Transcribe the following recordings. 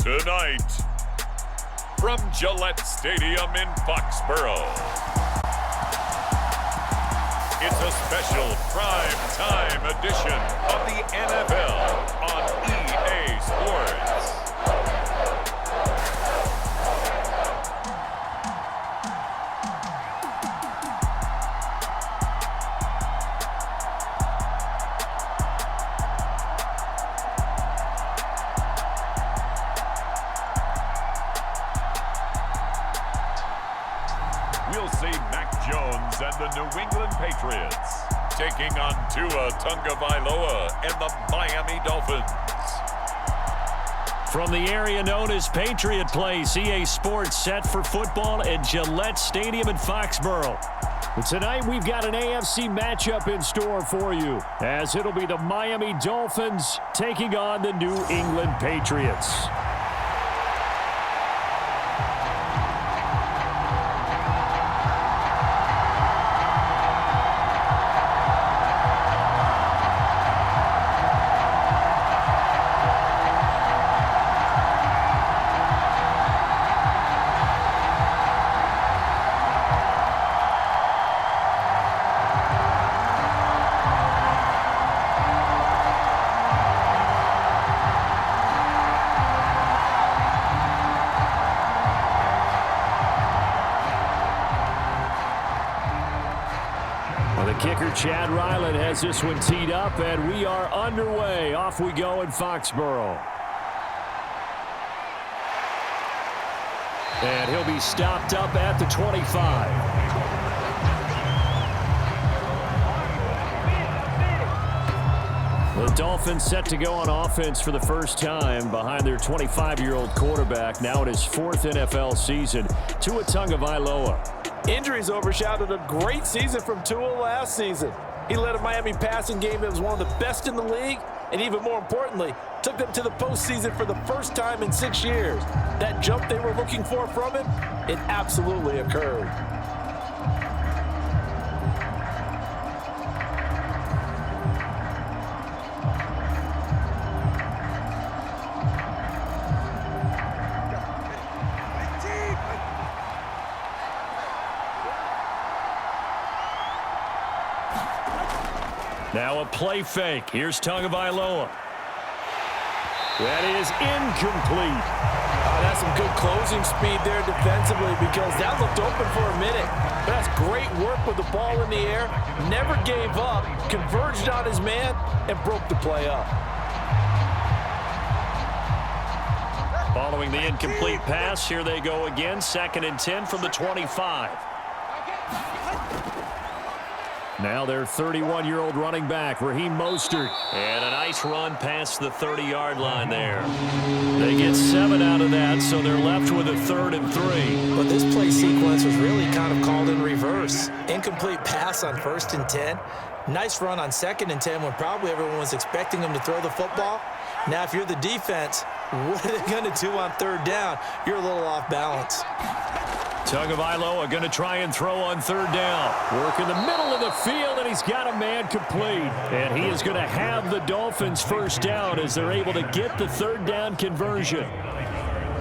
Tonight, from Gillette Stadium in Foxborough, it's a special prime time edition of the NFL on EA Sports. We'll see Mac Jones and the New England Patriots taking on Tagovailoa and the Miami Dolphins. From the area known as Patriot Place, EA Sports set for football at Gillette Stadium in Foxborough. And tonight we've got an AFC matchup in store for you, as it'll be the Miami Dolphins taking on the New England Patriots. Kicker Chad Ryland has this one teed up, and we are underway. Off we go in Foxborough. And he'll be stopped up at the 25. The Dolphins set to go on offense for the first time behind their 25-year-old quarterback, now in his fourth NFL season, Tua Tagovailoa. Injuries overshadowed a great season from Tua last season. He led a Miami passing game that was one of the best in the league, and even more importantly, took them to the postseason for the first time in 6 years. That jump they were looking for from him, it absolutely occurred. Now a play fake. Here's Tagovailoa. That is incomplete. That's some good closing speed there defensively, because that looked open for a minute. But that's great work with the ball in the air. Never gave up, converged on his man, and broke the play up. Following the incomplete pass, here they go again. 2nd and 10 from the 25. Now their 31-year-old running back, Raheem Mostert. And a nice run past the 30-yard line there. They get 7 out of that, so they're left with a 3rd and 3. But this play sequence was really kind of called in reverse. Incomplete pass on 1st and 10. Nice run on 2nd and 10 when probably everyone was expecting them to throw the football. Now, if you're the defense, what are they going to do on 3rd down? You're a little off balance. Tagovailoa going to try and throw on 3rd down. Work in the middle of the field, and he's got a man complete. And he is going to have the Dolphins first down as they're able to get the 3rd down conversion.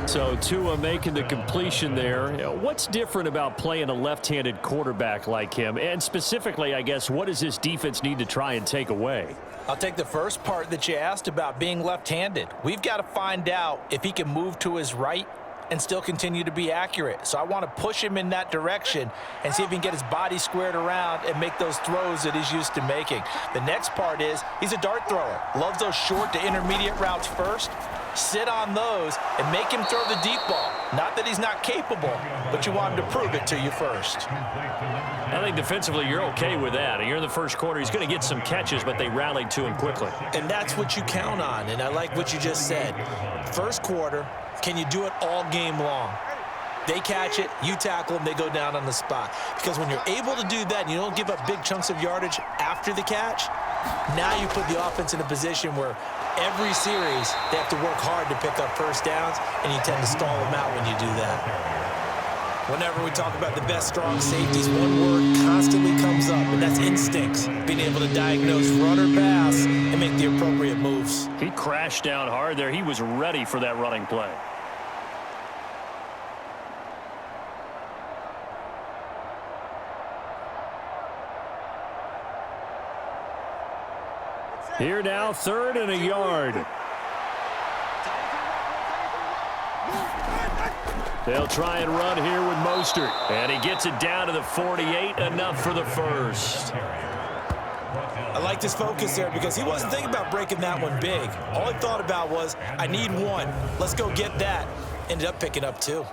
So Tua making the completion there. What's different about playing a left-handed quarterback like him? And specifically, I guess, what does this defense need to try and take away? I'll take the first part that you asked about being left-handed. We've got to find out if he can move to his right and still continue to be accurate. So I want to push him in that direction and see if he can get his body squared around and make those throws that he's used to making. The next part is he's a dart thrower. Loves those short to intermediate routes first. Sit on those and make him throw the deep ball. Not that he's not capable, but you want him to prove it to you first. I think defensively you're okay with that. You're in the first quarter. He's going to get some catches, but they rallied to him quickly. And that's what you count on, and I like what you just said. First quarter, can you do it all game long? They catch it, you tackle them, they go down on the spot. Because when you're able to do that and you don't give up big chunks of yardage after the catch, now you put the offense in a position where every series they have to work hard to pick up first downs, and you tend to stall them out when you do that. Whenever we talk about the best strong safeties, one word constantly comes up, and that's instincts. Being able to diagnose run or pass and make the appropriate moves. He crashed down hard there. He was ready for that running play. Here now, 3rd and a yard. They'll try and run here with Mostert. And he gets it down to the 48, enough for the first. I like this focus there because he wasn't thinking about breaking that one big. All he thought about was, I need one. Let's go get that. Ended up picking up 2.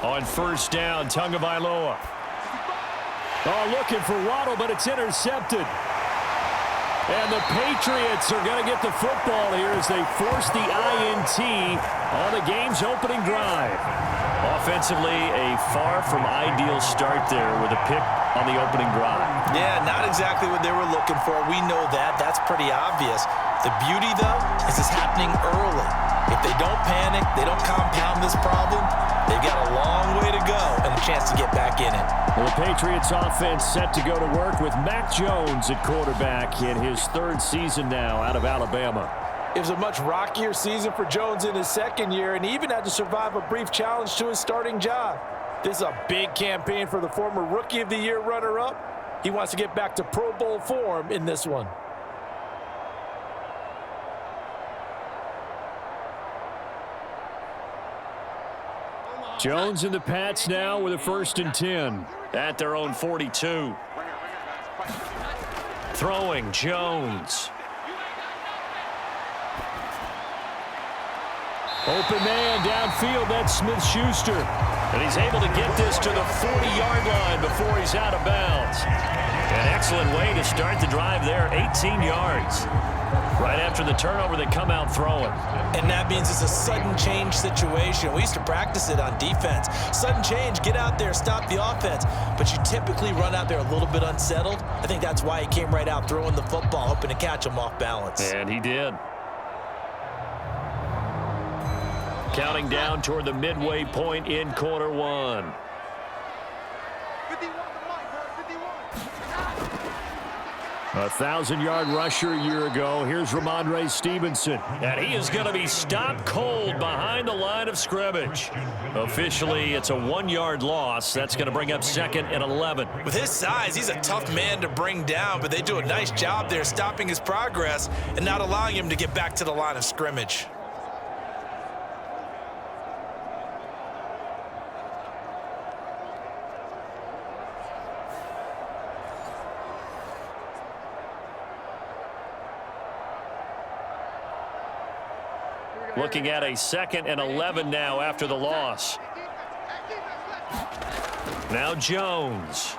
On 1st down, Tagovailoa. Oh, looking for Waddle, but it's intercepted. And the Patriots are going to get the football here as they force the INT on the game's opening drive. Offensively, a far from ideal start there with a pick on the opening drive. Yeah, not exactly what they were looking for. We know that. That's pretty obvious. The beauty, though, is it's happening early. If they don't panic, they don't compound this problem, they've got a long way to go and a chance to get back in it. Well, the Patriots offense set to go to work with Mac Jones at quarterback in his 3rd season now out of Alabama. It was a much rockier season for Jones in his 2nd year, and he even had to survive a brief challenge to his starting job. This is a big campaign for the former Rookie of the Year runner-up. He wants to get back to Pro Bowl form in this one. Jones and the Pats now with a 1st and 10 at their own 42. Throwing Jones. Open man downfield, that's Smith-Schuster. And he's able to get this to the 40-yard line before he's out of bounds. An excellent way to start the drive there, 18 yards. Right after the turnover, they come out throwing. And that means it's a sudden change situation. We used to practice it on defense. Sudden change, get out there, stop the offense. But you typically run out there a little bit unsettled. I think that's why he came right out throwing the football, hoping to catch him off balance. And he did. Counting down toward the midway point in quarter 1. A 1,000-yard rusher a year ago. Here's Ramondre Stevenson. And he is going to be stopped cold behind the line of scrimmage. Officially, it's a 1-yard loss. That's going to bring up 2nd and 11. With his size, he's a tough man to bring down, but they do a nice job there stopping his progress and not allowing him to get back to the line of scrimmage. Looking at a 2nd and 11 now after the loss. Now Jones.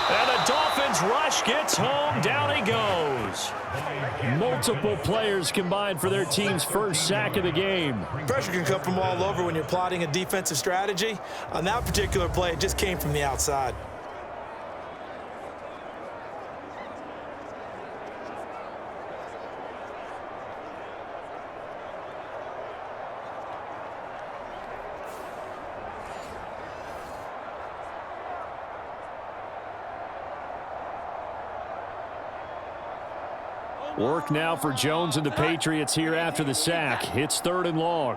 And the Dolphins rush gets home. Down he goes. Multiple players combined for their team's 1st sack of the game. Pressure can come from all over when you're plotting a defensive strategy. On that particular play, it just came from the outside. Work now for Jones and the Patriots here after the sack. It's 3rd and long.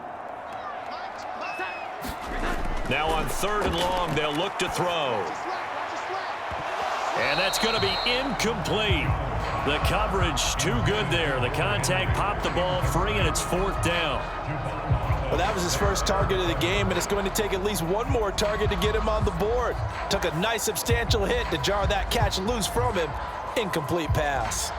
Now on 3rd and long, they'll look to throw. And that's going to be incomplete. The coverage too good there. The contact popped the ball free, and it's 4th down. Well, that was his first target of the game, and it's going to take at least one more target to get him on the board. Took a nice substantial hit to jar that catch loose from him. Incomplete pass.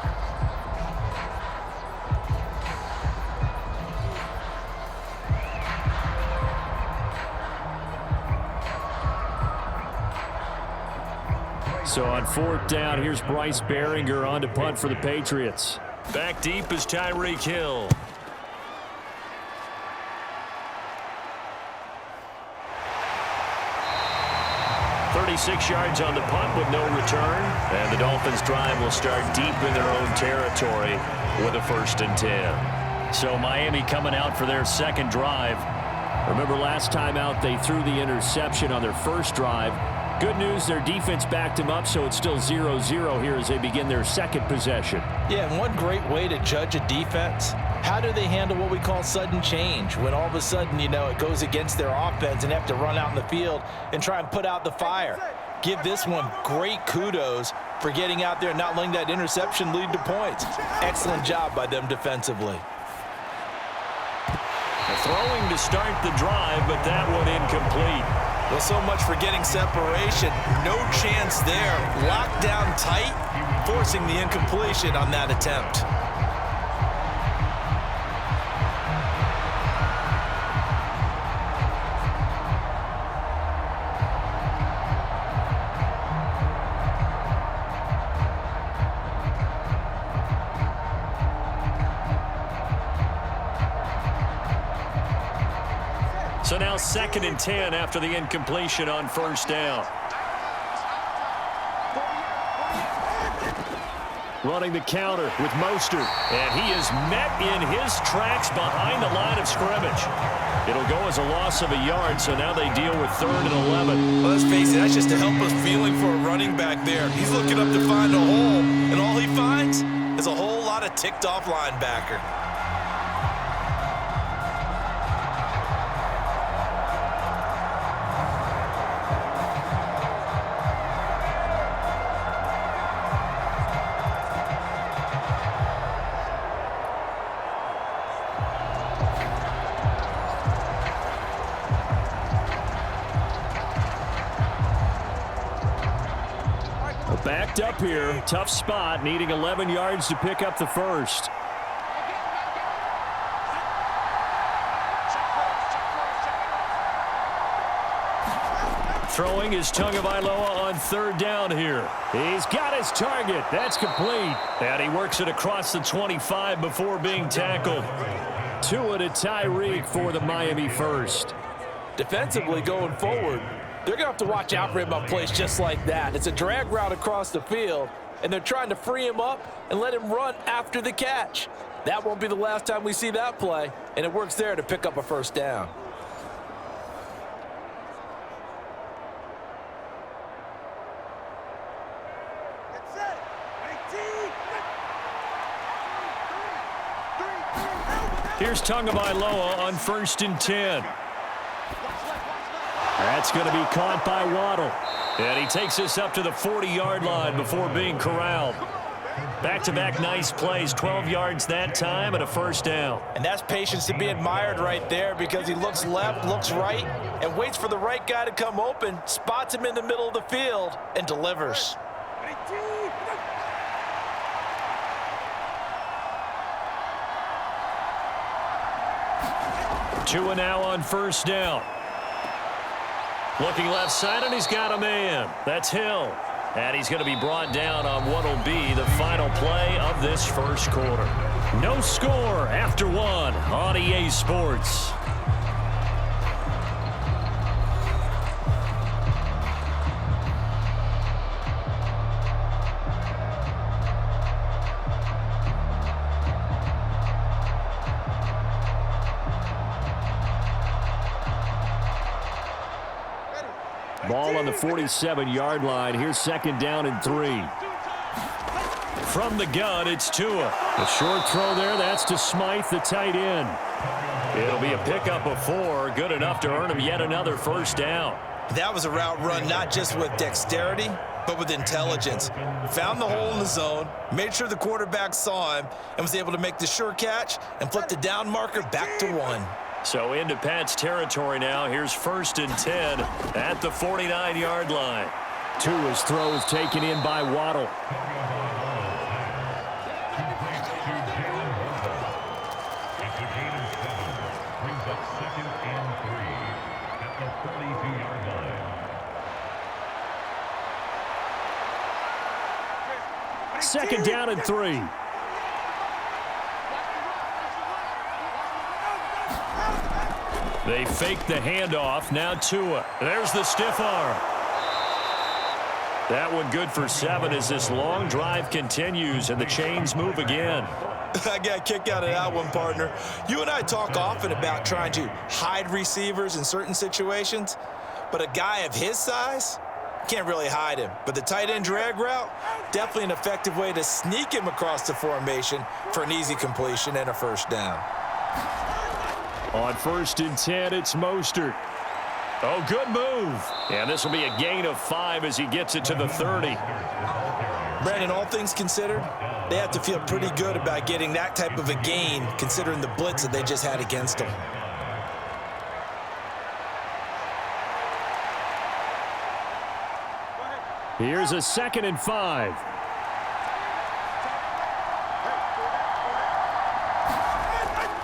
So on 4th down, here's Bryce Behringer on to punt for the Patriots. Back deep is Tyreek Hill. 36 yards on the punt with no return. And the Dolphins drive will start deep in their own territory with a 1st and 10. So Miami coming out for their second drive. Remember last time out they threw the interception on their first drive. Good news, their defense backed them up, so it's still 0-0 here as they begin their second possession. Yeah, and one great way to judge a defense, how do they handle what we call sudden change? When all of a sudden, you know, it goes against their offense and they have to run out in the field and try and put out the fire. Give this one great kudos for getting out there and not letting that interception lead to points. Excellent job by them defensively. Throwing to start the drive, but that one incomplete. Well, so much for getting separation. No chance there. Locked down tight, forcing the incompletion on that attempt. So now 2nd and 10 after the incompletion on 1st down. Running the counter with Mostert. And he is met in his tracks behind the line of scrimmage. It'll go as a loss of a yard, so now they deal with 3rd and 11. Well, let's face it, that's just a helpless feeling for a running back there. He's looking up to find a hole, and all he finds is a whole lot of ticked-off linebacker. Backed up here, tough spot, needing 11 yards to pick up the first. Throwing is Tagovailoa on 3rd down here. He's got his target. That's complete. And he works it across the 25 before being tackled. Tua to Tyreek for the Miami first. Defensively going forward, they're going to have to watch out for him on plays just like that. It's a drag route across the field, and they're trying to free him up and let him run after the catch. That won't be the last time we see that play, and it works there to pick up a 1st down. Here's Tagovailoa on 1st and 10. That's going to be caught by Waddle. And he takes us up to the 40-yard line before being corralled. Back-to-back nice plays, 12 yards that time and a 1st down. And that's patience to be admired right there because he looks left, looks right, and waits for the right guy to come open, spots him in the middle of the field, and delivers. Tua now on 1st down. Looking left side, and he's got a man. That's Hill. And he's going to be brought down on what will be the final play of this 1st quarter. No score after 1 on EA Sports. Ball on the 47-yard line. Here's 2nd down and 3. From the gun, it's Tua. A short throw there. That's to Smythe, the tight end. It'll be a pickup of 4. Good enough to earn him yet another 1st down. That was a route run not just with dexterity, but with intelligence. Found the hole in the zone, made sure the quarterback saw him, and was able to make the sure catch and flip the down marker back to 1. So into Pat's territory now. Here's 1st and 10 at the 49-yard line. Tua's throw is taken in by Waddle. Second down and 3. They fake the handoff. Now Tua. There's the stiff arm. That one good for 7 as this long drive continues and the chains move again. I got a kick out of that one, partner. You and I talk often about trying to hide receivers in certain situations, but a guy of his size can't really hide him. But the tight end drag route, definitely an effective way to sneak him across the formation for an easy completion and a first down. On 1st and 10, it's Mostert. Oh, good move. And this will be a gain of 5 as he gets it to the 30. Brandon, all things considered, they have to feel pretty good about getting that type of a gain considering the blitz that they just had against them. Here's a 2nd and 5.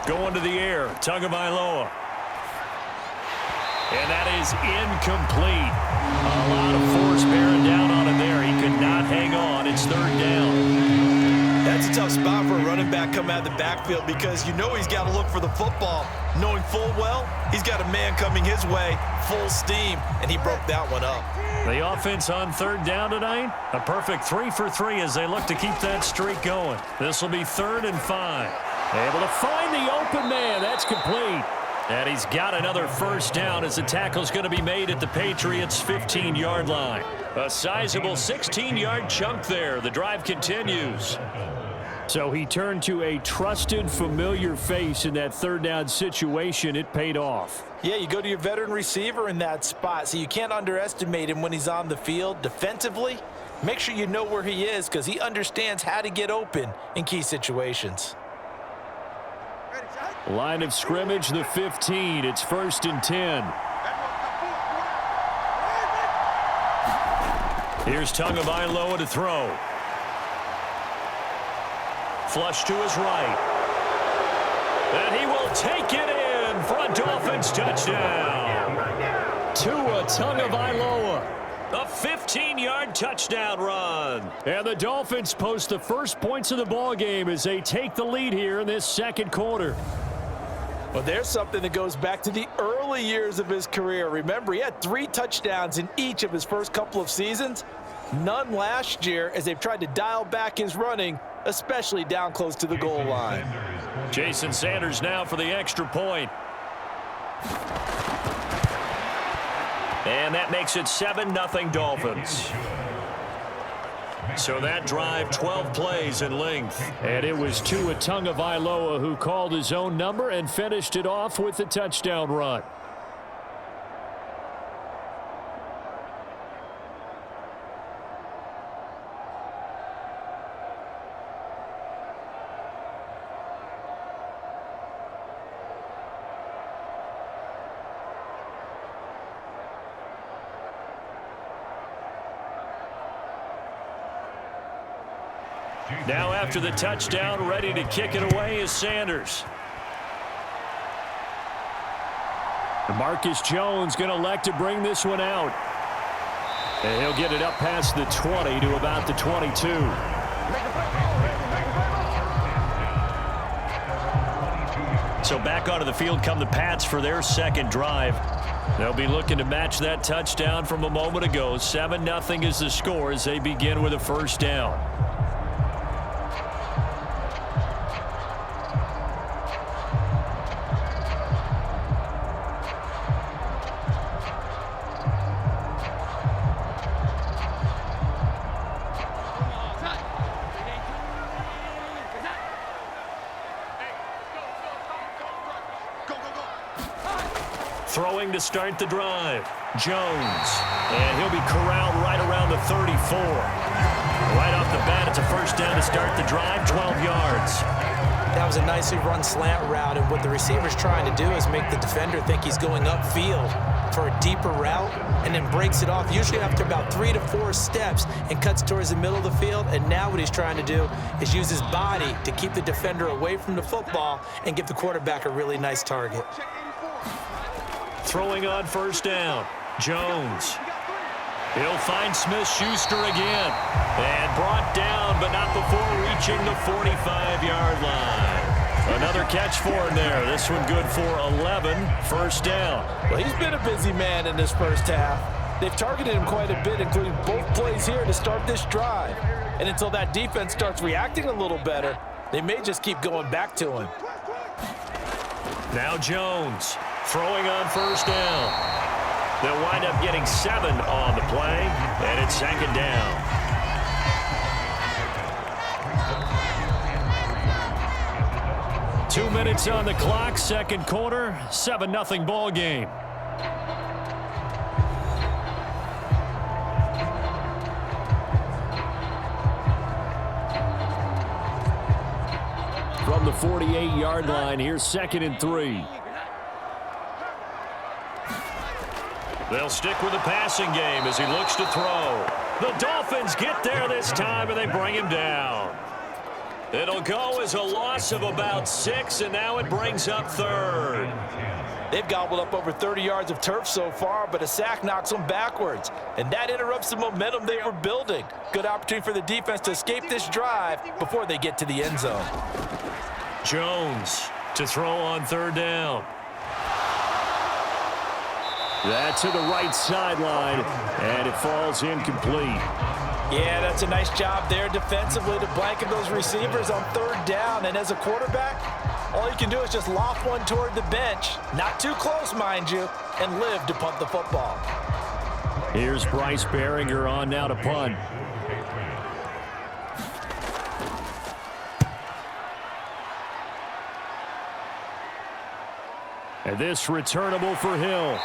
Going to the air, Tagovailoa. And that is incomplete. A lot of force bearing down on him there. He could not hang on. It's 3rd down. That's a tough spot for a running back coming out of the backfield because you know he's got to look for the football, knowing full well he's got a man coming his way, full steam, and he broke that one up. The offense on 3rd down tonight, a perfect 3 for 3 as they look to keep that streak going. This will be 3rd and 5. Able to find the open man. That's complete. And he's got another first down as the tackle's going to be made at the Patriots' 15-yard line. A sizable 16-yard chunk there. The drive continues. So he turned to a trusted, familiar face in that 3rd down situation. It paid off. Yeah, you go to your veteran receiver in that spot, so you can't underestimate him when he's on the field defensively. Make sure you know where he is because he understands how to get open in key situations. Line of scrimmage, the 15. It's 1st and 10. Here's Tagovailoa to throw. Flush to his right. And he will take it in for a Dolphins touchdown. Tagovailoa. A 15-yard touchdown run. And the Dolphins post the first points of the ballgame as they take the lead here in this 2nd quarter. Well, there's something that goes back to the early years of his career. Remember, he had 3 touchdowns in each of his first couple of seasons. None last year as they've tried to dial back his running, especially down close to the goal line. Jason Sanders now for the extra point. And that makes it 7-0 Dolphins. So that drive, 12 plays in length. And it was Tua Tagovailoa who called his own number and finished it off with the touchdown run. Now after the touchdown, ready to kick it away is Sanders. Marcus Jones going to elect to bring this one out. And he'll get it up past the 20 to about the 22. So back onto the field come the Pats for their 2nd drive. They'll be looking to match that touchdown from a moment ago. 7-0 is the score as they begin with a first down. Throwing to start the drive. Jones. And he'll be corralled right around the 34. Right off the bat, it's a first down to start the drive, 12 yards. That was a nicely run slant route, and what the receiver's trying to do is make the defender think he's going upfield for a deeper route and then breaks it off, usually after about 3 to 4 steps, and cuts towards the middle of the field. And now what he's trying to do is use his body to keep the defender away from the football and give the quarterback a really nice target. Throwing on first down. Jones. He'll find Smith-Schuster again. And brought down, but not before reaching the 45-yard line. Another catch for him there. This one good for 11. First down. Well, he's been a busy man in this first half. They've targeted him quite a bit, including both plays here to start this drive. And until that defense starts reacting a little better, they may just keep going back to him. Now Jones throwing on first down. They'll wind up getting 7 on the play, and it's second down. Two minutes on the clock, second quarter, 7-0 ball game. From the 48-yard line, here's 2nd and 3. They'll stick with the passing game as he looks to throw. The Dolphins get there this time, and they bring him down. It'll go as a loss of about 6, and now it brings up 3rd. They've gobbled up over 30 yards of turf so far, but a sack knocks them backwards, and that interrupts the momentum they were building. Good opportunity for the defense to escape this drive before they get to the end zone. Jones to throw on 3rd down. That to the right sideline, and it falls incomplete. Yeah, that's a nice job there defensively to blanket those receivers on 3rd down. And as a quarterback, all you can do is just loft one toward the bench. Not too close, mind you, and live to punt the football. Here's Bryce Behringer on now to punt. And this returnable for Hill.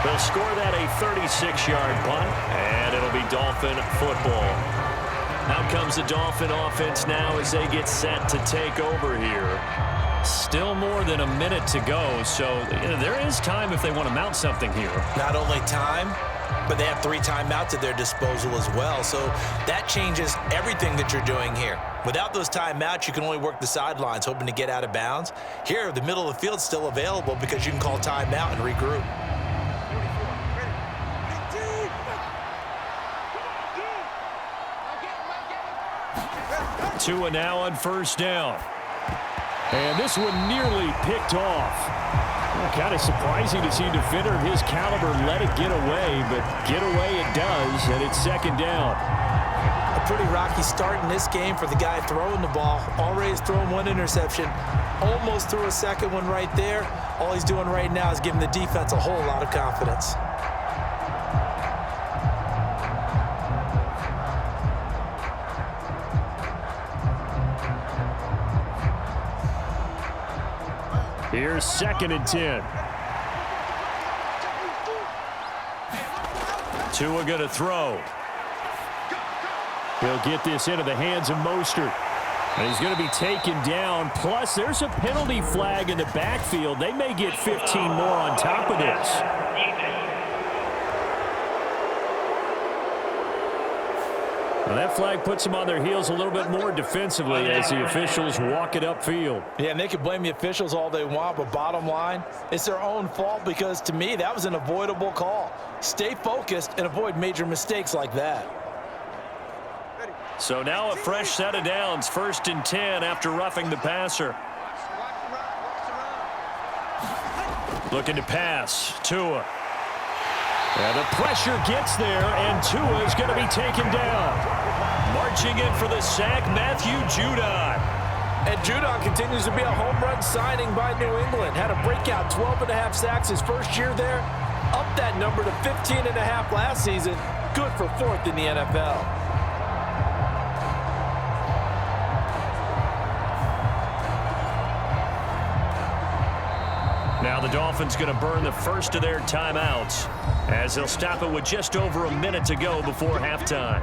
They'll score that a 36-yard punt, and it'll be Dolphin football. Out comes the Dolphin offense now as they get set to take over here. Still more than a minute to go, so there is time if they want to mount something here. Not only time, but they have 3 timeouts at their disposal as well, so that changes everything that you're doing here. Without those timeouts, you can only work the sidelines, hoping to get out of bounds. Here, the middle of the field's still available because you can call timeout and regroup. Tua now on 1st down. And this one nearly picked off. Kind of surprising to see a defender of his caliber let it get away, but get away it does, and it's 2nd down. A pretty rocky start in this game for the guy throwing the ball. Already has thrown 1 interception. Almost threw a 2nd one right there. All he's doing right now is giving the defense a whole lot of confidence. Here's 2nd and 10. Tua going to throw. He'll get this into the hands of Mostert. And he's going to be taken down. Plus, there's a penalty flag in the backfield. They may get 15 more on top of this. Now that flag puts them on their heels a little bit more defensively as the officials walk it upfield. Yeah, and they can blame the officials all they want, but bottom line, it's their own fault because, to me, that was an avoidable call. Stay focused and avoid major mistakes like that. So now a fresh set of downs, 1st and 10 after roughing the passer. Looking to pass, Tua. And the pressure gets there, and Tua is going to be taken down. Marching in for the sack, Matthew Judon. And Judon continues to be a home run signing by New England. Had a breakout 12.5 sacks his first year there. Up that number to 15.5 last season. Good for 4th in the NFL. Now the Dolphins going to burn the first of their timeouts as they'll stop it with just over a minute to go before halftime.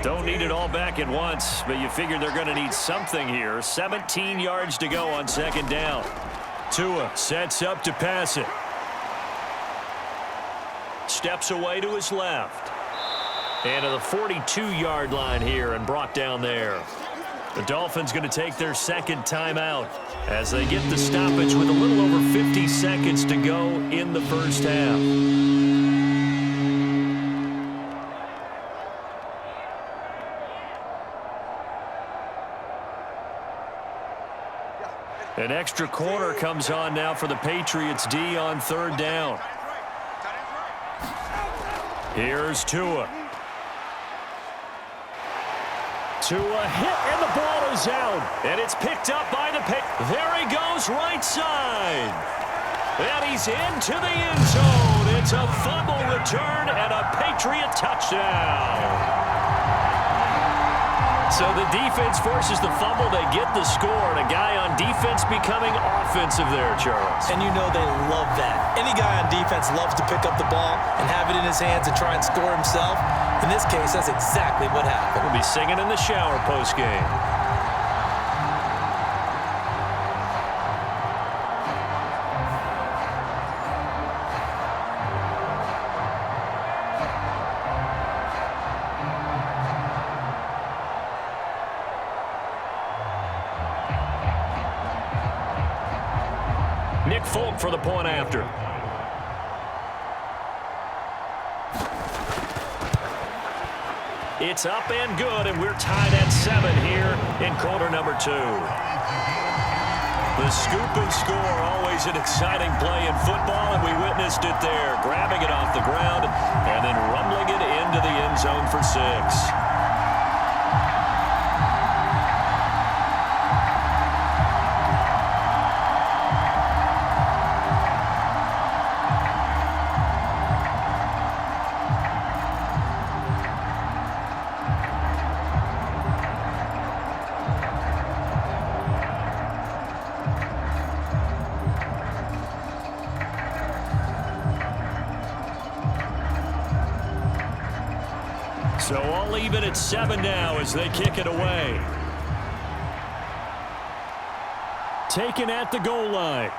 Don't need it all back at once, but you figure they're going to need something here. 17 yards to go on 2nd down. Tua sets up to pass it. Steps away to his left. And to the 42-yard line here and brought down there. The Dolphins going to take their 2nd timeout as they get the stoppage with a little over 50 seconds to go in the first half. An extra quarter comes on now for the Patriots D on third down. Here's Tua. Tua hit, and the ball is out. And it's picked up by the There he goes, right side. And he's into the end zone. It's a fumble return and a Patriot touchdown. So the defense forces the fumble. They get the score, and a guy on defense becoming offensive there, Charles. And you know they love that. Any guy on defense loves to pick up the ball and have it in his hands and try and score himself. In this case, that's exactly what happened. We'll be singing in the shower post-game. For the point after. It's up and good, and we're tied at 7 here in quarter number 2. The scoop and score, always an exciting play in football, and we witnessed it there, grabbing it off the ground and then rumbling it into the end zone for 6. So all even at 7 now as they kick it away. Taken at the goal line.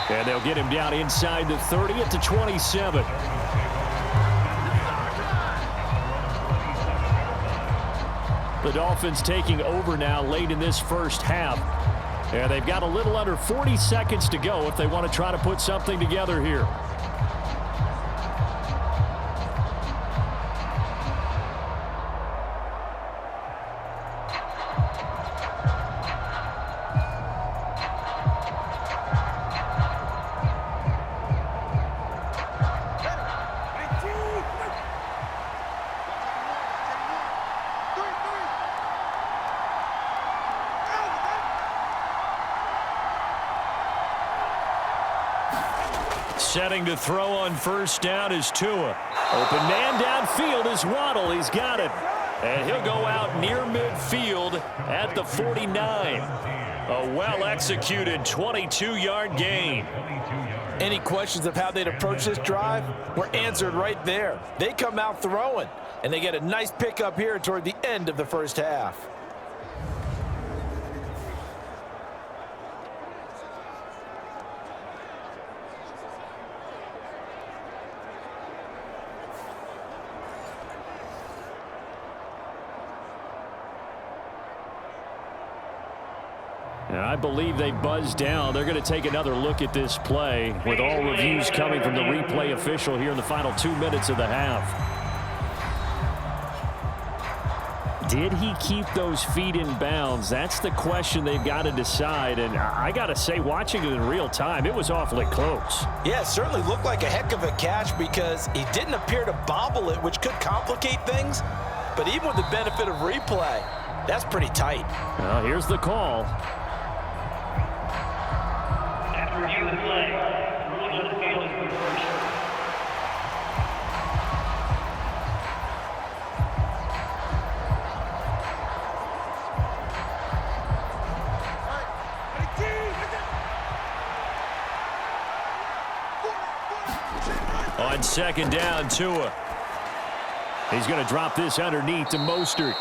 And they'll get him down inside the 30 at the 27. The Dolphins taking over now late in this first half. And they've got a little under 40 seconds to go if they want to try to put something together here. Setting to throw on first down is Tua. Open man downfield is Waddle. He's got it. And he'll go out near midfield at the 49. A well-executed 22-yard gain. Any questions of how they'd approach this drive were answered right there. They come out throwing, and they get a nice pickup here toward the end of the first half. And I believe they buzzed down. They're going to take another look at this play with all reviews coming from the replay official here in the final 2 minutes of the half. Did he keep those feet in bounds? That's the question they've got to decide. And I got to say, watching it in real time, it was awfully close. Yeah, it certainly looked like a heck of a catch because he didn't appear to bobble it, which could complicate things. But even with the benefit of replay, that's pretty tight. Well, here's the call. On second down, Tua. He's going to drop this underneath to Mostert.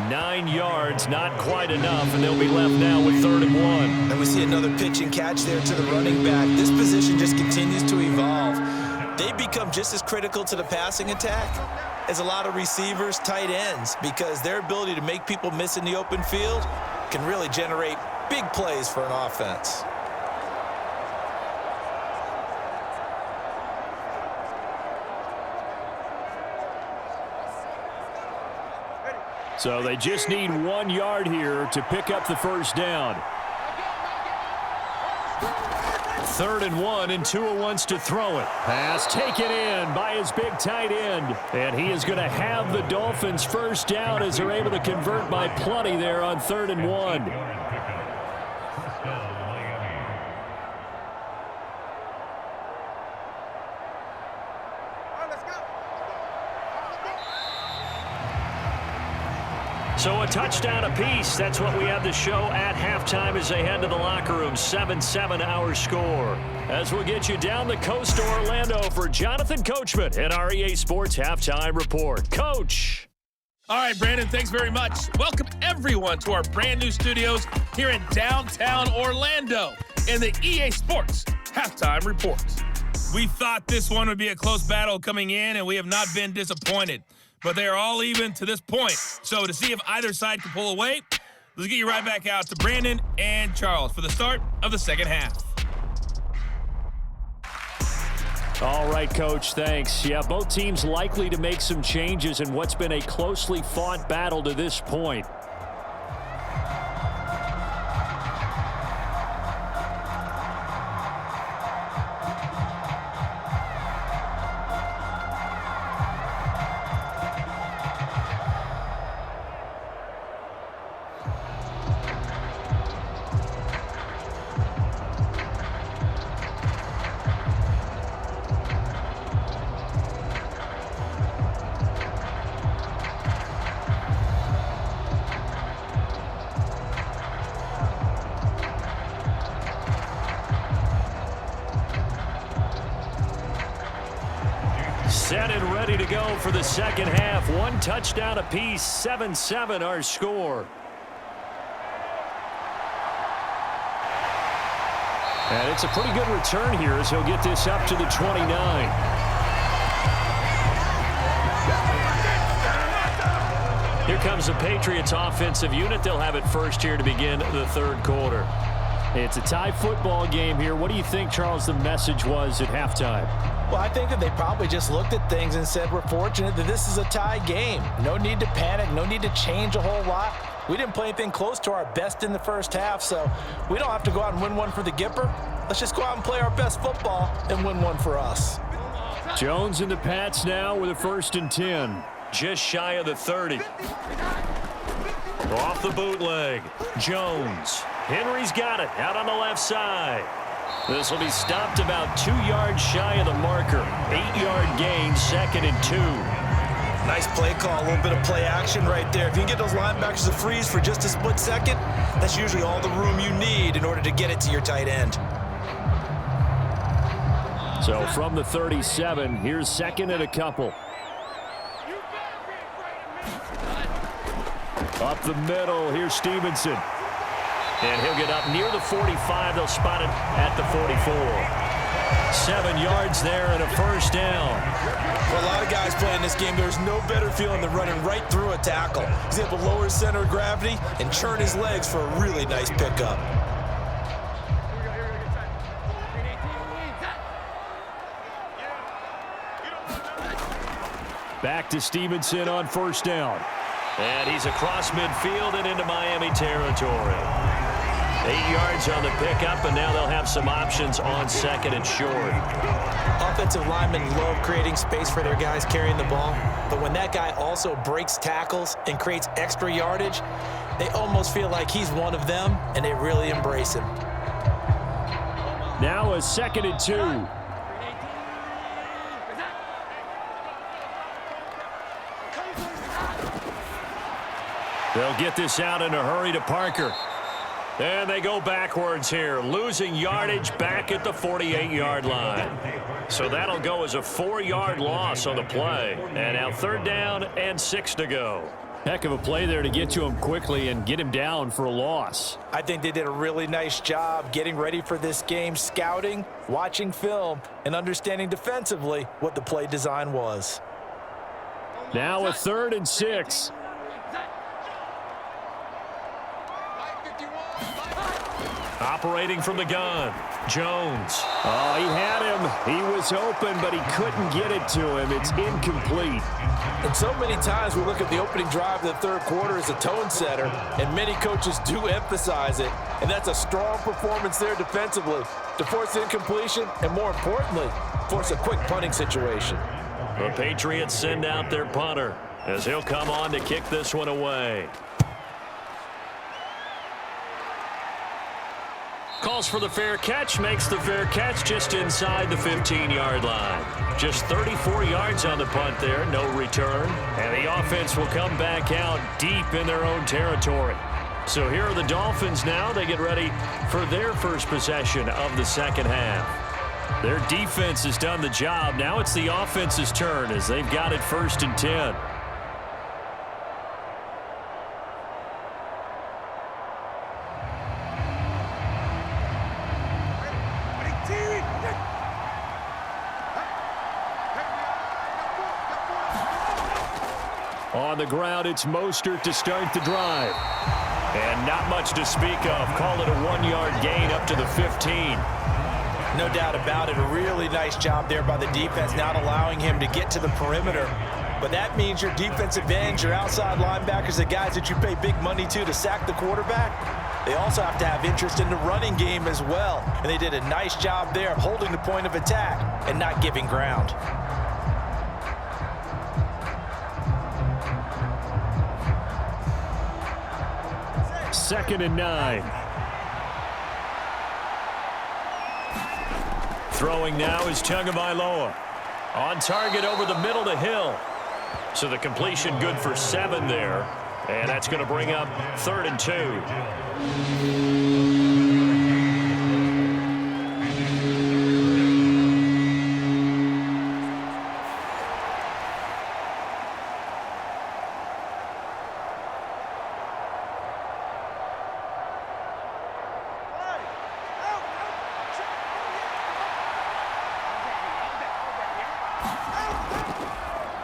9 yards, not quite enough, and they'll be left now with 3rd and 1. And we see another pitch and catch there to the running back. This position just continues to evolve. They become just as critical to the passing attack as a lot of receivers, tight ends, because their ability to make people miss in the open field can really generate big plays for an offense. So they just need 1 yard here to pick up the first down. 3rd and 1, and Tua wants to throw it. Pass taken in by his big tight end. And he is going to have the Dolphins first down as they're able to convert by plenty there on 3rd and 1. So a touchdown apiece. That's what we have the show at halftime as they head to the locker room. 7-7 our score. As we'll get you down the coast to Orlando for Jonathan Coachman and our EA Sports Halftime Report. Coach. All right, Brandon, thanks very much. Welcome, everyone, to our brand new studios here in downtown Orlando in the EA Sports Halftime Report. We thought this one would be a close battle coming in, and we have not been disappointed. But they are all even to this point. So to see if either side can pull away, let's get you right back out to Brandon and Charles for the start of the second half. All right, Coach, thanks. Yeah, both teams likely to make some changes in what's been a closely fought battle to this point. Set and ready to go for the second half. 1 touchdown apiece, 7-7 our score. And it's a pretty good return here as he'll get this up to the 29. Here comes the Patriots offensive unit. They'll have it first here to begin the third quarter. It's a tie football game here. What do you think, Charles, the message was at halftime? Well, I think that they probably just looked at things and said, we're fortunate that this is a tie game. No need to panic, no need to change a whole lot. We didn't play anything close to our best in the first half, so we don't have to go out and win one for the Gipper. Let's just go out and play our best football and win one for us. Jones and the Pats now with a 1st and 10. Just shy of the 30. Off the bootleg. Jones. Henry's got it out on the left side. This will be stopped about 2 yards shy of the marker. 8-yard gain, 2nd and 2. Nice play call, a little bit of play action right there. If you can get those linebackers to freeze for just a split second, that's usually all the room you need in order to get it to your tight end. So from the 37, here's 2nd and a couple. Up the middle, here's Stevenson. And he'll get up near the 45. They'll spot it at the 44. 7 yards there and a first down. For a lot of guys playing this game, there's no better feeling than running right through a tackle. He's able to lower his center of gravity and churn his legs for a really nice pickup. Back to Stevenson on first down. And he's across midfield and into Miami territory. 8 yards on the pickup, and now they'll have some options on 2nd and short. Offensive linemen love creating space for their guys carrying the ball, but when that guy also breaks tackles and creates extra yardage, they almost feel like he's one of them, and they really embrace him. Now a 2nd and 2. They'll get this out in a hurry to Parker. And they go backwards here, losing yardage back at the 48-yard line. So that'll go as a 4-yard loss on the play. And now 3rd down and 6 to go. Heck of a play there to get to him quickly and get him down for a loss. I think they did a really nice job getting ready for this game, scouting, watching film, and understanding defensively what the play design was. Now a 3rd and 6. Operating from the gun, Jones. Oh, he had him. He was open, but he couldn't get it to him. It's incomplete. And so many times we look at the opening drive of the third quarter as a tone setter, and many coaches do emphasize it. And that's a strong performance there defensively to force incompletion and, more importantly, force a quick punting situation. The Patriots send out their punter as he'll come on to kick this one away. Calls for the fair catch, makes the fair catch just inside the 15-yard line. Just 34 yards on the punt there, no return. And the offense will come back out deep in their own territory. So here are the Dolphins now. They get ready for their first possession of the second half. Their defense has done the job. Now it's the offense's turn as they've got it 1st and 10. On the ground, it's Mostert to start the drive. And not much to speak of. Call it a 1-yard gain up to the 15. No doubt about it. A really nice job there by the defense, not allowing him to get to the perimeter. But that means your defensive ends, your outside linebackers, the guys that you pay big money to sack the quarterback, they also have to have interest in the running game as well. And they did a nice job there of holding the point of attack and not giving ground. 2nd and 9. Throwing now is Tagovailoa. On target over the middle to Hill. So the completion good for 7 there. And that's going to bring up 3rd and 2.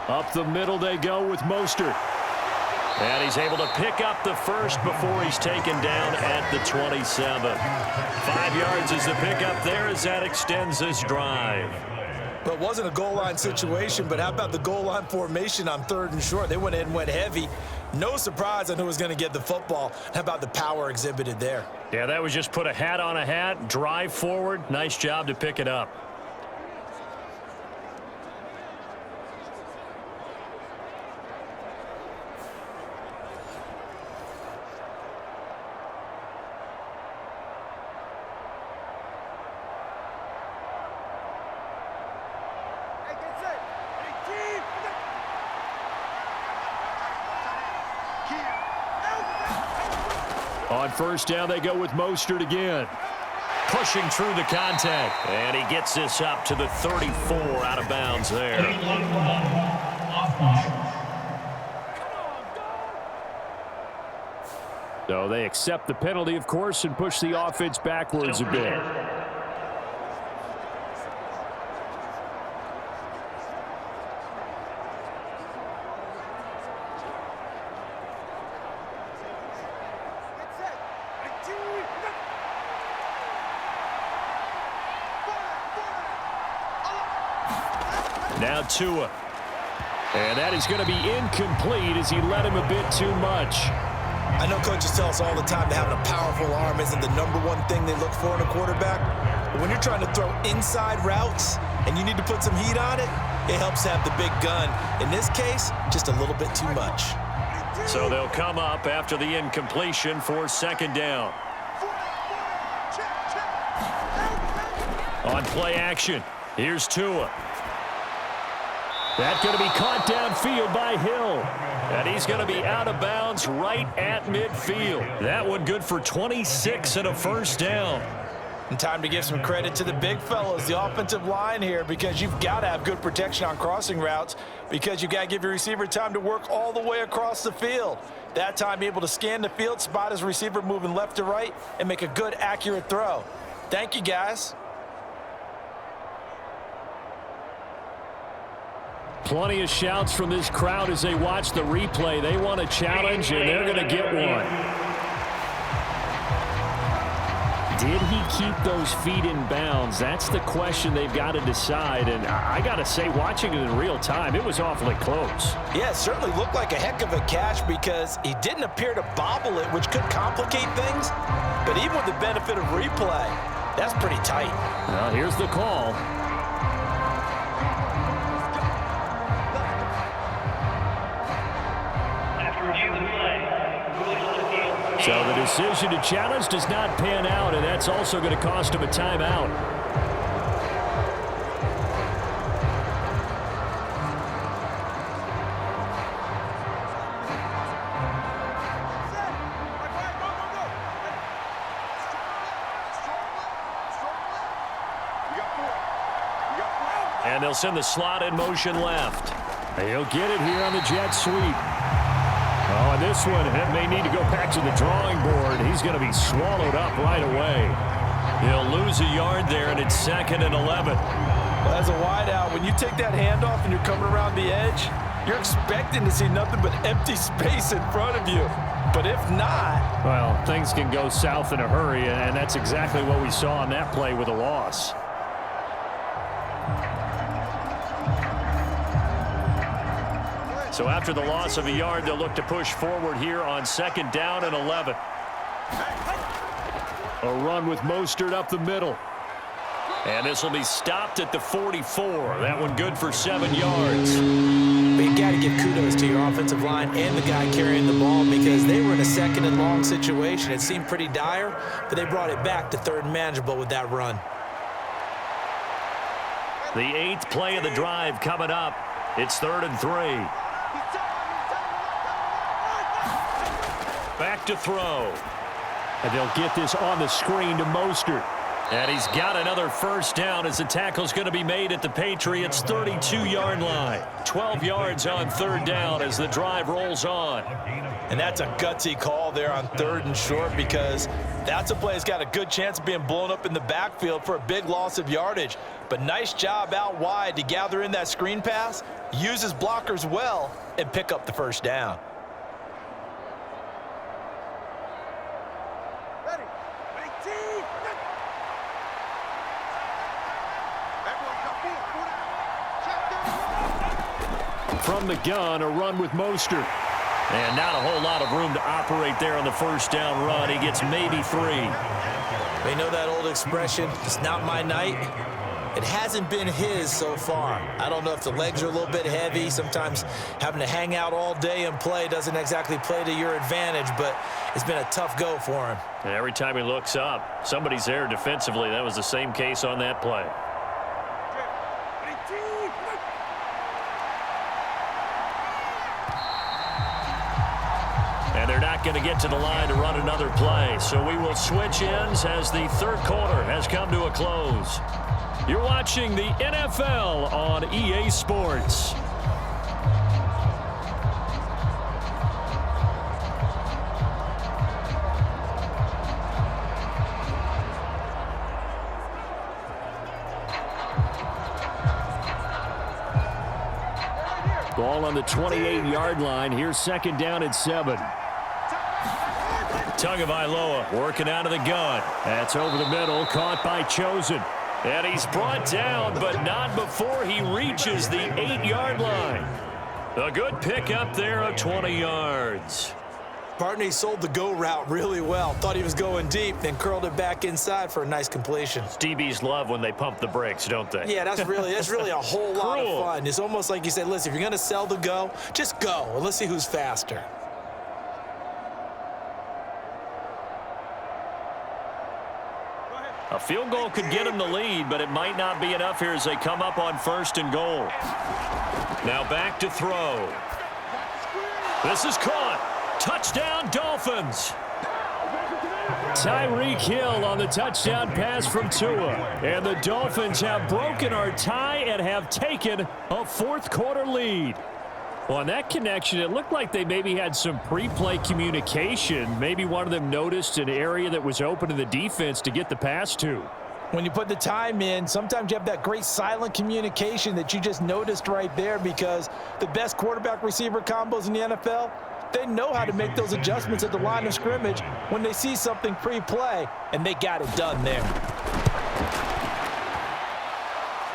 Up the middle they go with Mostert. And he's able to pick up the first before he's taken down at the 27. 5 yards is the pickup there as that extends this drive. Well, it wasn't a goal line situation, but how about the goal line formation on 3rd and short? They went in and went heavy. No surprise on who was going to get the football. How about the power exhibited there? Yeah, that was just put a hat on a hat, drive forward. Nice job to pick it up. On 1st down, they go with Mostert again. Pushing through the contact. And he gets this up to the 34 out of bounds there. So they accept the penalty, of course, and push the offense backwards a bit. Now Tua. And that is going to be incomplete as he led him a bit too much. I know coaches tell us all the time that having a powerful arm isn't the #1 thing they look for in a quarterback. But when you're trying to throw inside routes and you need to put some heat on it, it helps to have the big gun. In this case, just a little bit too much. So they'll come up after the incompletion for 2nd down. On play action, here's Tua. That's going to be caught downfield by Hill. And he's going to be out of bounds right at midfield. That one good for 26 and a 1st down. And time to give some credit to the big fellows, the offensive line here, because you've got to have good protection on crossing routes because you've got to give your receiver time to work all the way across the field. That time able to scan the field, spot his receiver moving left to right, and make a good, accurate throw. Thank you, guys. Plenty of shouts from this crowd as they watch the replay. They want a challenge, and they're going to get one. did he keep those feet in bounds? That's the question they've got to decide. And I got to say, watching it in real time, it was awfully close. Yeah, it certainly looked like a heck of a catch because he didn't appear to bobble it, which could complicate things. But even with the benefit of replay, that's pretty tight. Well, here's the call. So the decision to challenge does not pan out, and that's also going to cost him a timeout. And they'll send the slot in motion left. He'll get it here on the jet sweep. Oh, and this one may need to go back to the drawing board. He's going to be swallowed up right away. He'll lose a yard there, and it's 2nd and 11. Well, as a wideout, when you take that handoff and you're coming around the edge, you're expecting to see nothing but empty space in front of you. But if not... Well, things can go south in a hurry, and that's exactly what we saw on that play with a loss. So after the loss of a yard, they'll look to push forward here on 2nd down and 11. A run with Mostert up the middle. And this will be stopped at the 44. That one good for 7 yards. But you got to give kudos to your offensive line and the guy carrying the ball because they were in a 2nd and long situation. It seemed pretty dire, but they brought it back to 3rd and manageable with that run. The 8th play of the drive coming up. It's 3rd and 3. Back to throw. And they'll get this on the screen to Mostert. And he's got another 1st down as the tackle's going to be made at the Patriots' 32-yard line. 12 yards on 3rd down as the drive rolls on. And that's a gutsy call there on 3rd and short because that's a play that's got a good chance of being blown up in the backfield for a big loss of yardage. But nice job out wide to gather in that screen pass, use his blockers well, and pick up the 1st down. From the gun, a run with Mostert. And not a whole lot of room to operate there on the 1st down run. He gets maybe 3. They know that old expression, it's not my night. It hasn't been his so far. I don't know if the legs are a little bit heavy. Sometimes having to hang out all day and play doesn't exactly play to your advantage, but it's been a tough go for him. And every time he looks up, somebody's there defensively. That was the same case on that play. And they're not going to get to the line to run another play. So we will switch ends as the 3rd quarter has come to a close. You're watching the NFL on EA Sports. Ball on the 28-yard line. Here's 2nd down and 7. Tagovailoa working out of the gun. That's over the middle, caught by Chosen. And he's brought down, but not before he reaches the 8-yard line. A good pickup there of 20 yards. Partner, he sold the go route really well. Thought he was going deep, then curled it back inside for a nice completion. DBs love when they pump the brakes, don't they? Yeah, that's really a whole lot of fun. It's almost like you said, listen, if you're going to sell the go, just go, and let's see who's faster. A field goal could get him the lead, but it might not be enough here as they come up on 1st and goal. Now back to throw. This is caught. Touchdown, Dolphins. Tyreek Hill on the touchdown pass from Tua. And the Dolphins have broken our tie and have taken a 4th quarter lead. Well, on that connection, it looked like they maybe had some pre-play communication. Maybe one of them noticed an area that was open to the defense to get the pass to. When you put the time in, sometimes you have that great silent communication that you just noticed right there because the best quarterback-receiver combos in the NFL, they know how to make those adjustments at the line of scrimmage when they see something pre-play, and they got it done there.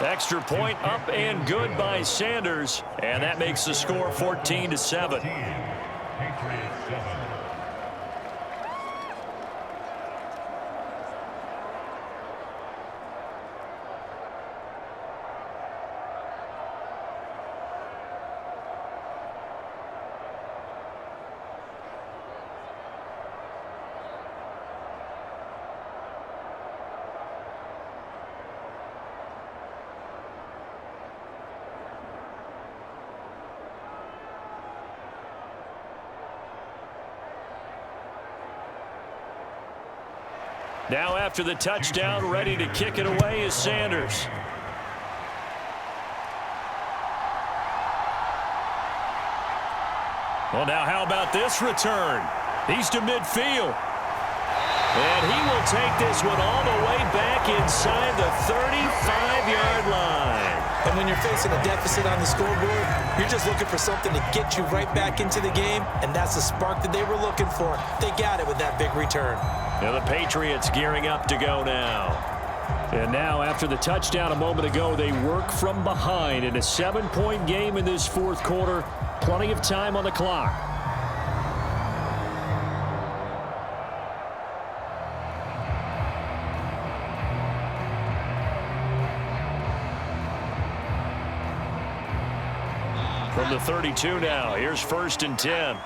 Extra point up and good by Sanders, and that makes the score 14-7. Now after the touchdown, ready to kick it away is Sanders. Well, now how about this return? He's to midfield. And he will take this one all the way back inside the 35-yard line. And when you're facing a deficit on the scoreboard, you're just looking for something to get you right back into the game, and that's the spark that they were looking for. They got it with that big return. Now the Patriots gearing up to go now. And now after the touchdown a moment ago, they work from behind in a 7-point game in this fourth quarter. Plenty of time on the clock. From the 32 now, here's 1st and 10.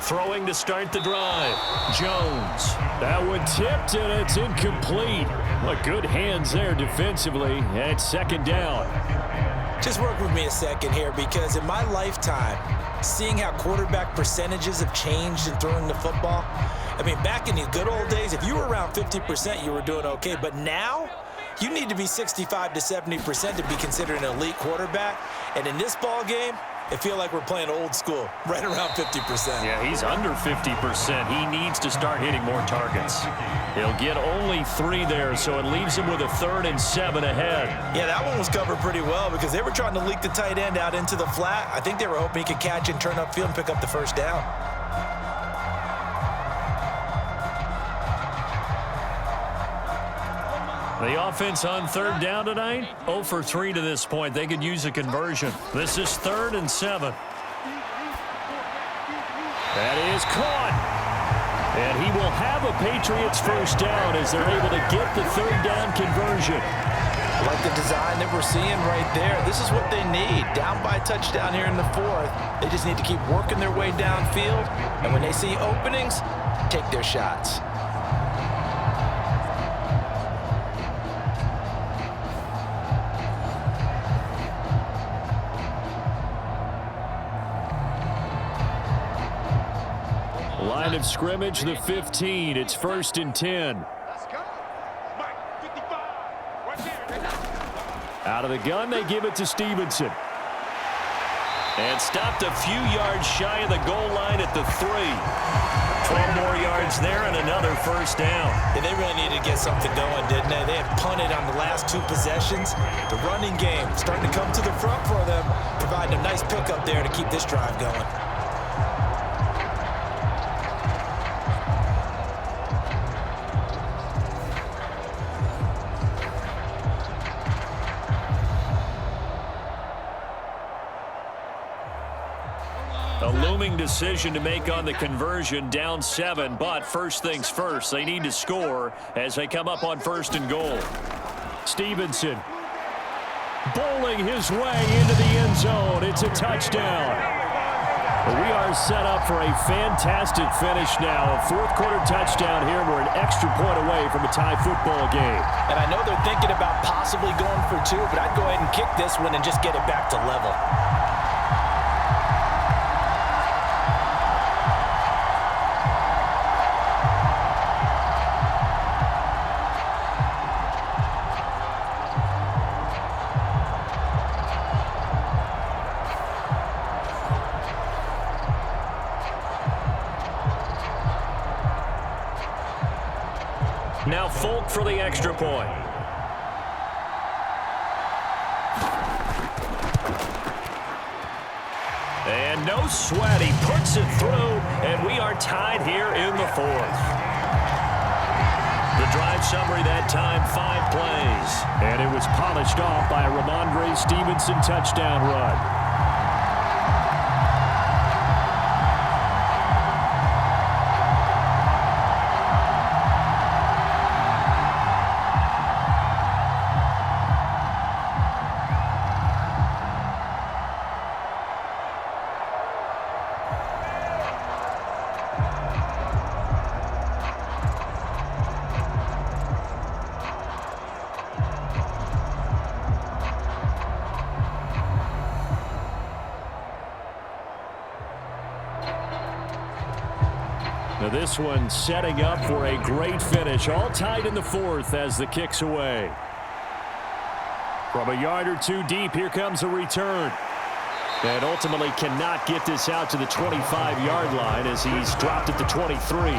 Throwing to start the drive. Jones. That one tipped, and it's incomplete. What good hands there defensively. And it's 2nd down. Just work with me a second here, because in my lifetime, seeing how quarterback percentages have changed in throwing the football, I mean, back in the good old days, if you were around 50%, you were doing okay. But now, you need to be 65 to 70% to be considered an elite quarterback. And in this ball game, I feel like we're playing old school, right around 50%. Yeah, he's under 50%. He needs to start hitting more targets. He'll get only 3 there, so it leaves him with a 3rd and 7 ahead. Yeah, that one was covered pretty well because they were trying to leak the tight end out into the flat. I think they were hoping he could catch and turn upfield and pick up the 1st down. The offense on 3rd down tonight, 0 for 3 to this point. They could use a conversion. This is 3rd and 7. That is caught. And he will have a Patriots 1st down as they're able to get the 3rd down conversion. I like the design that we're seeing right there. This is what they need. Down by a touchdown here in the 4th. They just need to keep working their way downfield. And when they see openings, take their shots. Line of scrimmage, the 15. It's 1st and 10. Out of the gun, they give it to Stevenson. And stopped a few yards shy of the goal line at the 3. 12 more yards there and another 1st down. Yeah, they really needed to get something going, didn't they? They had punted on the last 2 possessions. The running game starting to come to the front for them, providing a nice pickup there to keep this drive going. A looming decision to make on the conversion, down 7, but first things first, they need to score as they come up on 1st and goal. Stevenson bowling his way into the end zone. It's a touchdown. We are set up for a fantastic finish now. A 4th quarter touchdown here. We're an extra point away from a tie football game. And I know they're thinking about possibly going for 2, but I'd go ahead and kick this one and just get it back to level. Now Folk for the extra point. no sweat. He puts it through, and we are tied here in the fourth. The drive summary that time, 5 plays. And it was polished off by a Ramondre Stevenson touchdown run. Now this one setting up for a great finish. All tied in the fourth as the kick's away. From a yard or two deep, here comes a return. And ultimately cannot get this out to the 25-yard line as he's dropped at the 23.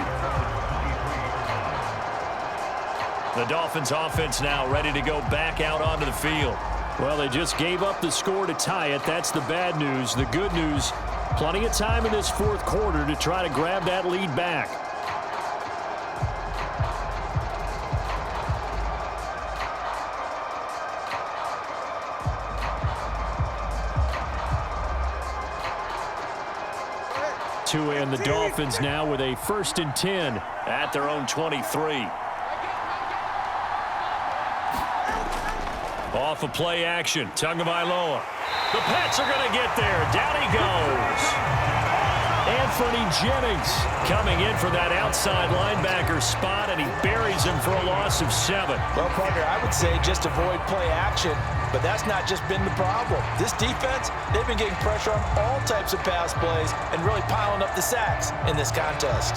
The Dolphins offense now ready to go back out onto the field. Well, they just gave up the score to tie it. That's the bad news. The good news, plenty of time in this fourth quarter to try to grab that lead back. And the Dolphins now with a 1st and 10 at their own 23. Off of play action, Tagovailoa. The Pats are going to get there. Down he goes. Anthony Jennings coming in for that outside linebacker spot, and he buries him for a loss of 7. Well, partner, I would say just avoid play action, but that's not just been the problem. This defense, they've been getting pressure on all types of pass plays and really piling up the sacks in this contest.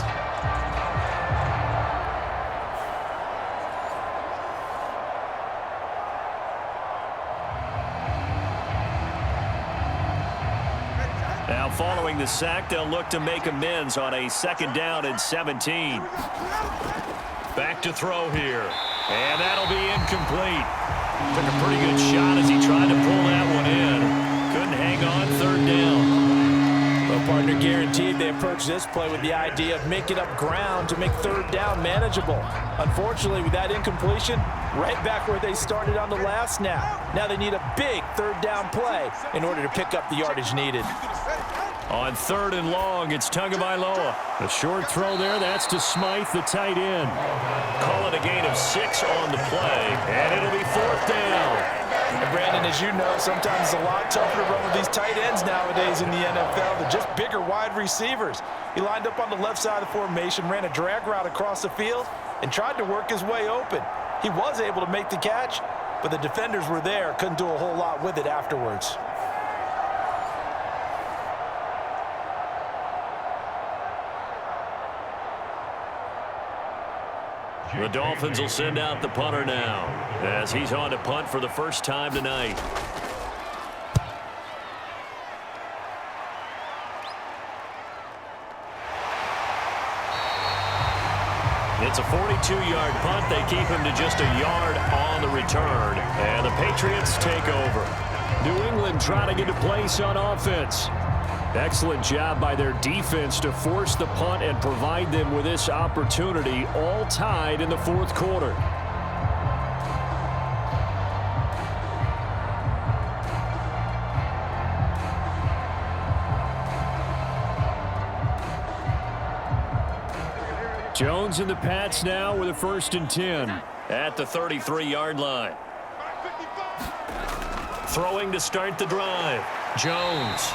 Now following the sack, they'll look to make amends on a 2nd down and 17. Back to throw here. And that'll be incomplete. Took a pretty good shot as he tried to pull that one in. Couldn't hang on 3rd down. Well, partner, guaranteed they approach this play with the idea of making up ground to make 3rd down manageable. Unfortunately, with that incompletion, right back where they started on the last snap. Now they need a big 3rd down play in order to pick up the yardage needed. On 3rd and long, it's Tagovailoa. A short throw there, that's to Smythe, the tight end. Call it a gain of 6 on the play, and it'll be 4th down. And Brandon, as you know, sometimes it's a lot tougher to run with these tight ends nowadays in the NFL. They're just bigger wide receivers. He lined up on the left side of the formation, ran a drag route across the field, and tried to work his way open. He was able to make the catch, but the defenders were there, couldn't do a whole lot with it afterwards. The Dolphins will send out the punter now as he's on to punt for the first time tonight. It's a 42-yard punt. They keep him to just a yard on the return. And the Patriots take over. New England trying to get a place on offense. Excellent job by their defense to force the punt and provide them with this opportunity, all tied in the fourth quarter. Jones and the Pats now with a 1st and 10 at the 33-yard line. Throwing to start the drive. Jones.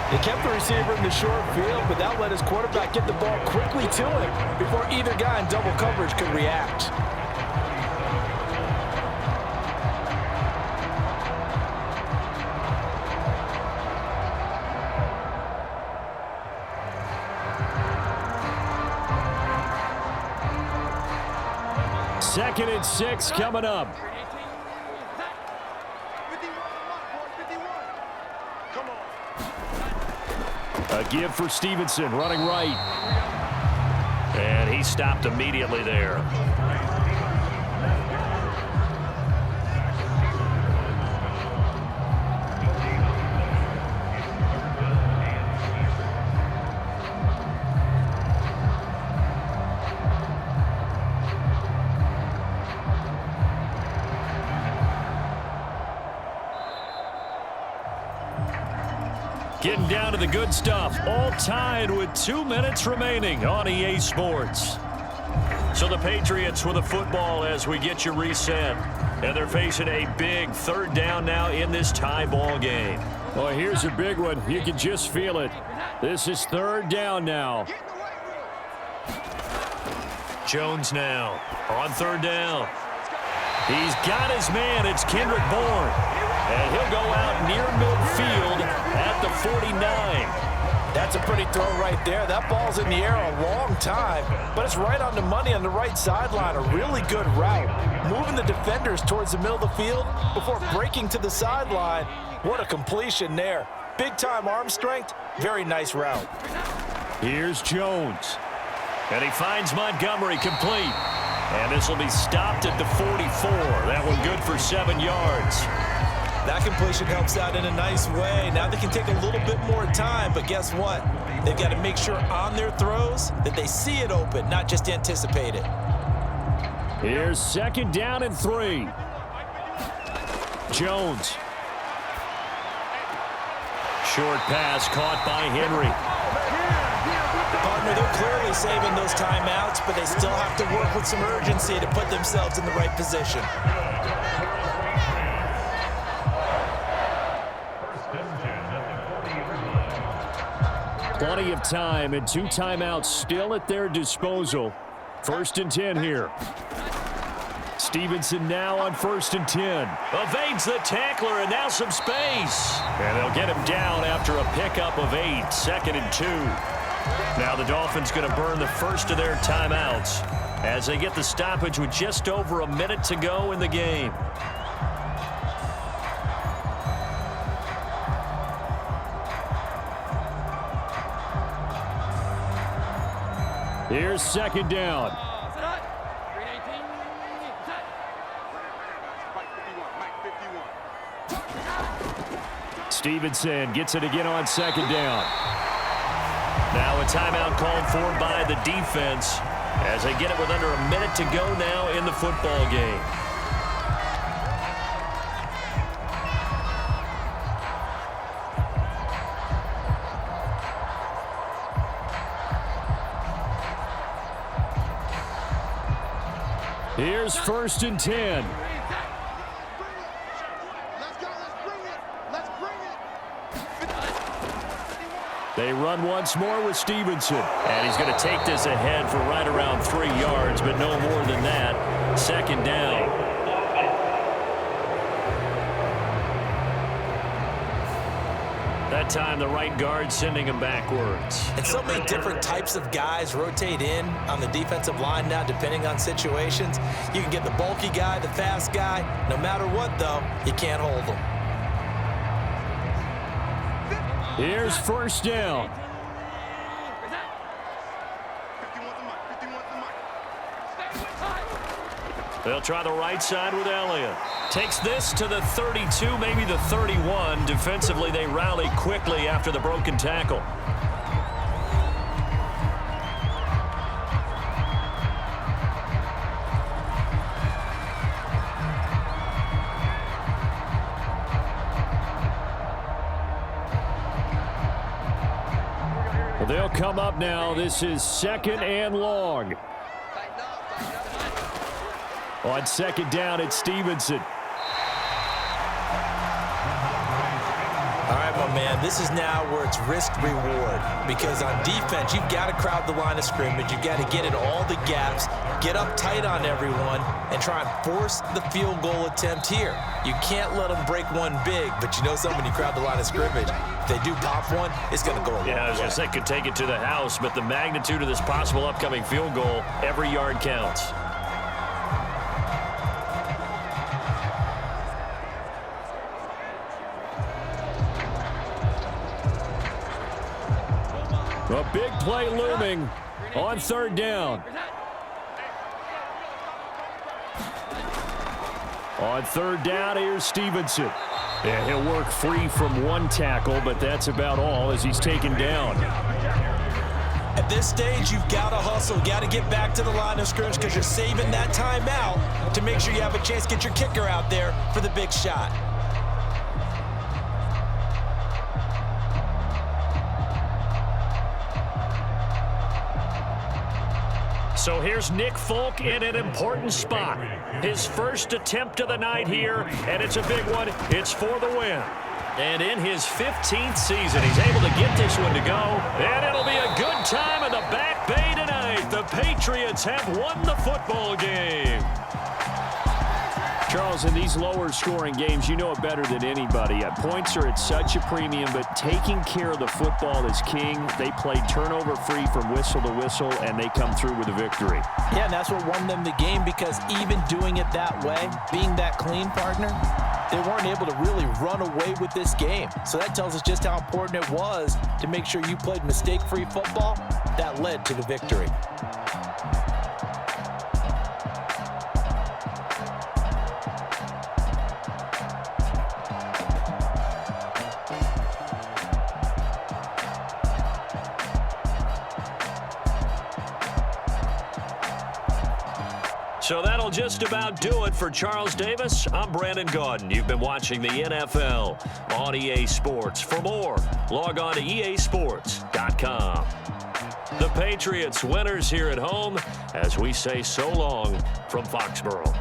They kept the receiver in the short field, but that let his quarterback get the ball quickly to him before either guy in double coverage could react. Second and 6 coming up. A give for Stevenson, running right. And he stopped immediately there. Getting down to the good stuff. All tied with 2 minutes remaining on EA Sports. So the Patriots with the football as we get you reset. And they're facing a big 3rd down now in this tie ball game. Well, here's a big one. You can just feel it. This is 3rd down now. Jones now on 3rd down. He's got his man. It's Kendrick Bourne. And he'll go out near midfield at the 49. That's a pretty throw right there. That ball's in the air a long time, but it's right on the money on the right sideline. A really good route. Moving the defenders towards the middle of the field before breaking to the sideline. What a completion there. Big-time arm strength. Very nice route. Here's Jones. And he finds Montgomery complete. And this will be stopped at the 44. That one good for 7 yards. That completion helps out in a nice way. Now they can take a little bit more time, but guess what? They've got to make sure on their throws that they see it open, not just anticipate it. Here's 2nd down and 3. Jones. Short pass caught by Henry. Partner, they're clearly saving those timeouts, but they still have to work with some urgency to put themselves in the right position. Plenty of time and 2 timeouts still at their disposal. 1st and 10 here. Stevenson now on 1st and 10. Evades the tackler and now some space. And they'll get him down after a pickup of 8. 2nd and 2. Now the Dolphins going to burn the first of their timeouts as they get the stoppage with just over a minute to go in the game. Here's 2nd down. Stevenson gets it again on 2nd down. Now a timeout called for by the defense as they get it with under a minute to go now in the football game. Here's 1st and 10. They run once more with Stevenson. And he's going to take this ahead for right around 3 yards, but no more than that. 2nd down. That time the right guard sending him backwards. And so many different types of guys rotate in on the defensive line now depending on situations. You can get the bulky guy, the fast guy. No matter what, though, you can't hold them. Here's 1st down. They'll try the right side with Elliott. Takes this to the 32, maybe the 31. Defensively, they rally quickly after the broken tackle. Well, they'll come up now. This is 2nd and long. On 2nd down, it's Stevenson. All right, my man, this is now where it's risk-reward. Because on defense, you've got to crowd the line of scrimmage. You've got to get in all the gaps, get up tight on everyone, and try and force the field goal attempt here. You can't let them break one big, but you know something, when you crowd the line of scrimmage, if they do pop one, it's going to go a long way. Yeah, I was going to say, could take it to the house, but the magnitude of this possible upcoming field goal, every yard counts. A big play looming on 3rd down. On 3rd down, here's Stevenson. And he'll work free from one tackle, but that's about all as he's taken down. At this stage, you've got to hustle, got to get back to the line of scrimmage because you're saving that timeout to make sure you have a chance to get your kicker out there for the big shot. So here's Nick Folk in an important spot. His first attempt of the night here, and it's a big one. It's for the win. And in his 15th season, he's able to get this one to go. And it'll be a good time in the Back Bay tonight. The Patriots have won the football game. Charles, in these lower-scoring games, you know it better than anybody. Points are at such a premium, but taking care of the football is king. They played turnover-free from whistle to whistle, and they come through with a victory. Yeah, and that's what won them the game, because even doing it that way, being that clean, partner, they weren't able to really run away with this game. So that tells us just how important it was to make sure you played mistake-free football. That led to the victory. So that'll just about do it for Charles Davis. I'm Brandon Gaudin. You've been watching the NFL on EA Sports. For more, log on to easports.com. The Patriots winners here at home as we say so long from Foxborough.